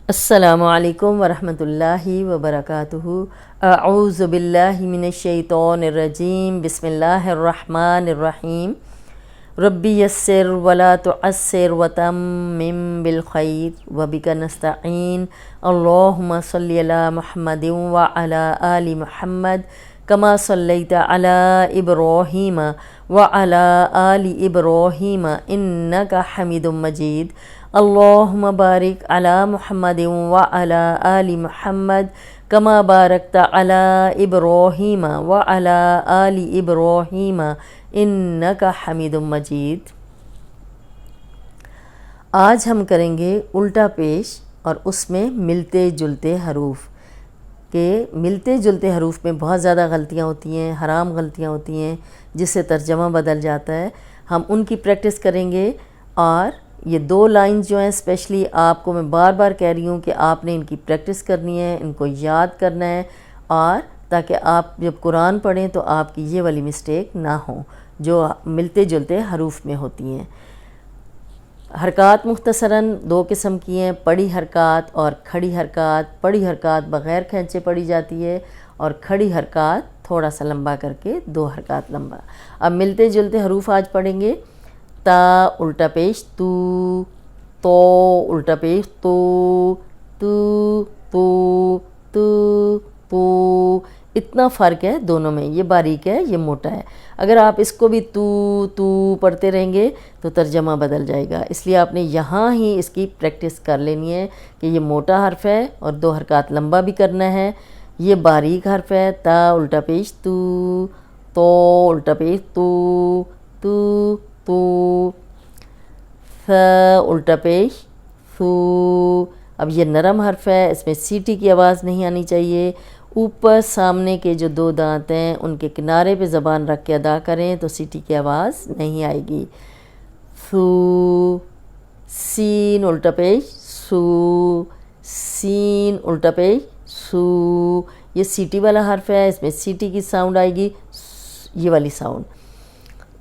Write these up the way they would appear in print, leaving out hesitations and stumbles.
السلام علیکم ورحمۃ اللہ وبرکاتہ۔ اعوذ باللہ من الشیطان الرجیم، بسم اللہ الرحمن الرحیم۔ ربی یسر ولا تعسر وتمم بالخیر وبک نستعین۔ اللہم صلی علی محمد وعلی آل محمد کما صلیت علی ابراہیم وعلی آل ابراہیم انک حمید مجید۔ اللہم بارک علی محمد وعلی آل محمد کما بارکت علی ابراہیم وعلی آل ابراہیم انک حمید مجید۔ آج ہم کریں گے الٹا پیش اور اس میں ملتے جلتے حروف کہ ملتے جلتے حروف میں بہت زیادہ غلطیاں ہوتی ہیں، حرام غلطیاں ہوتی ہیں جس سے ترجمہ بدل جاتا ہے۔ ہم ان کی پریکٹس کریں گے، اور یہ دو لائنز جو ہیں اسپیشلی آپ کو میں بار بار کہہ رہی ہوں کہ آپ نے ان کی پریکٹس کرنی ہے، ان کو یاد کرنا ہے، اور تاکہ آپ جب قرآن پڑھیں تو آپ کی یہ والی مسٹیک نہ ہوں جو ملتے جلتے حروف میں ہوتی ہیں۔ حرکات مختصراً دو قسم کی ہیں، پڑی حرکات اور کھڑی حرکات۔ پڑی حرکات بغیر کھینچے پڑی جاتی ہے، اور کھڑی حرکات تھوڑا سا لمبا کر کے دو حرکات لمبا۔ اب ملتے جلتے حروف آج پڑھیں گے۔ تا الٹا پیش تو، تو الٹا پیش تو، تو تو تو تو۔ اتنا فرق ہے دونوں میں، یہ باریک ہے یہ موٹا ہے۔ اگر آپ اس کو بھی تو پڑھتے رہیں گے تو ترجمہ بدل جائے گا، اس لیے آپ نے یہاں ہی اس کی پریکٹس کر لینی ہے کہ یہ موٹا حرف ہے اور دو حرکات لمبا بھی کرنا ہے۔ یہ باریک حرف ہے، تا الٹا پیش تو الٹا پیش تو تو، ث الٹا پیش ثو۔ اب یہ نرم حرف ہے، اس میں سیٹی کی آواز نہیں آنی چاہیے۔ اوپر سامنے کے جو دو دانت ہیں ان کے کنارے پہ زبان رکھ کے ادا کریں تو سیٹی کی آواز نہیں آئے گی۔ ثو، سین الٹا پیش سو، سین الٹا پیش سو۔ یہ سیٹی والا حرف ہے، اس میں سیٹی کی ساؤنڈ آئے گی، یہ والی ساؤنڈ۔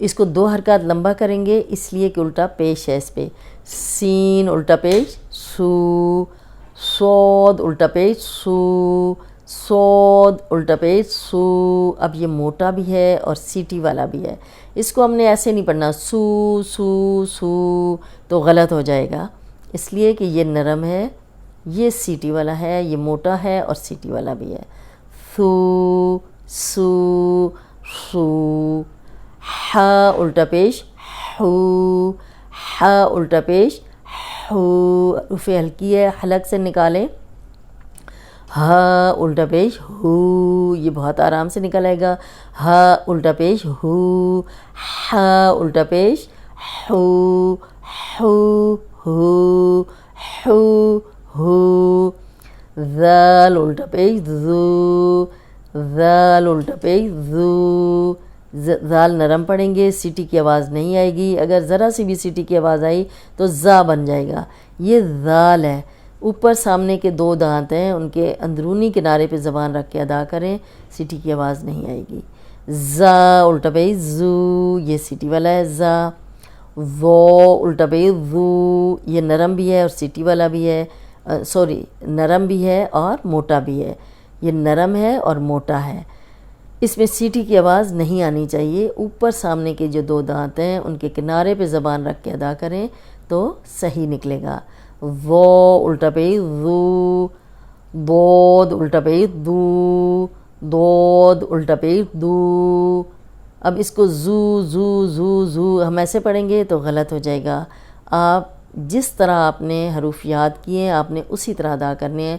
اس کو دو حرکات لمبا کریں گے اس لیے کہ الٹا پیش ہے اس پہ۔ سین الٹا پیش سو، صاد الٹا پیش سو، صاد الٹا پیش سو۔ اب یہ موٹا بھی ہے اور سیٹی والا بھی ہے، اس کو ہم نے ایسے نہیں پڑھنا سو سو سو تو غلط ہو جائے گا، اس لیے کہ یہ نرم ہے، یہ سیٹی والا ہے، یہ موٹا ہے اور سیٹی والا بھی ہے۔ سو سو سو۔ ح الٹا پیش حو، ح الٹا پیش حو۔ حروف ہلکی ہے، حلق سے نکالیں۔ ہ الٹا پیش ہو، یہ بہت آرام سے نکل آئے گا۔ ہ الٹا پیش ہو، ح الٹا پیش ہو، ہو ہو ہو ہو۔ ذال الٹا پیش ذو، ذال الٹا پیش ذو۔ ذال نرم پڑھیں گے، سیٹی کی آواز نہیں آئے گی، اگر ذرا سی بھی سیٹی کی آواز آئی تو زا بن جائے گا۔ یہ ذال ہے، اوپر سامنے کے دو دانت ہیں ان کے اندرونی کنارے پہ زبان رکھ کے ادا کریں، سیٹی کی آواز نہیں آئے گی۔ زا الٹا پیش زو، یہ سیٹی والا ہے زا۔ ذو الٹا پیش ذو، یہ نرم بھی ہے اور سیٹی والا بھی ہے، سوری نرم بھی ہے اور موٹا بھی ہے، یہ نرم ہے اور موٹا ہے، اس میں سیٹی کی آواز نہیں آنی چاہیے۔ اوپر سامنے کے جو دو دانت ہیں ان کے کنارے پہ زبان رکھ کے ادا کریں تو صحیح نکلے گا۔ ذو الٹا پیش ذو، ضاد الٹا پیش دو، ضاد الٹا پیش دو۔ اب اس کو زو زو زو زو ہم ایسے پڑھیں گے تو غلط ہو جائے گا۔ آپ جس طرح آپ نے حروف یاد کیے ہیں آپ نے اسی طرح ادا کرنے ہیں۔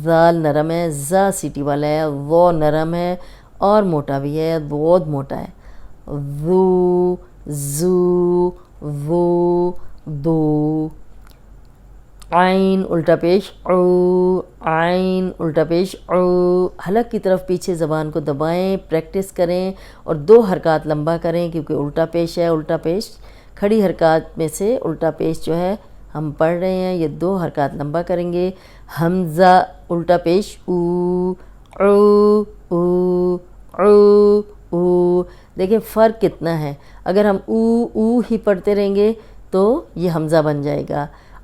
ذال نرم ہے، زا سیٹی والا ہے، وہ نرم ہے اور موٹا بھی ہے، ضاد موٹا ہے۔ ذو زو ذو دو۔ عین الٹا پیش عو، عین الٹا پیش عو۔ حلق کی طرف پیچھے زبان کو دبائیں، پریکٹس کریں اور دو حرکات لمبا کریں کیونکہ الٹا پیش ہے۔ الٹا پیش کھڑی حرکات میں سے الٹا پیش جو ہے ہم پڑھ رہے ہیں، یہ دو حرکات لمبا کریں گے۔ حمزہ الٹا پیش او، او او او او۔ دیکھیں فرق کتنا ہے، اگر ہم او او ہی پڑھتے رہیں گے تو یہ حمزہ بن جائے گا،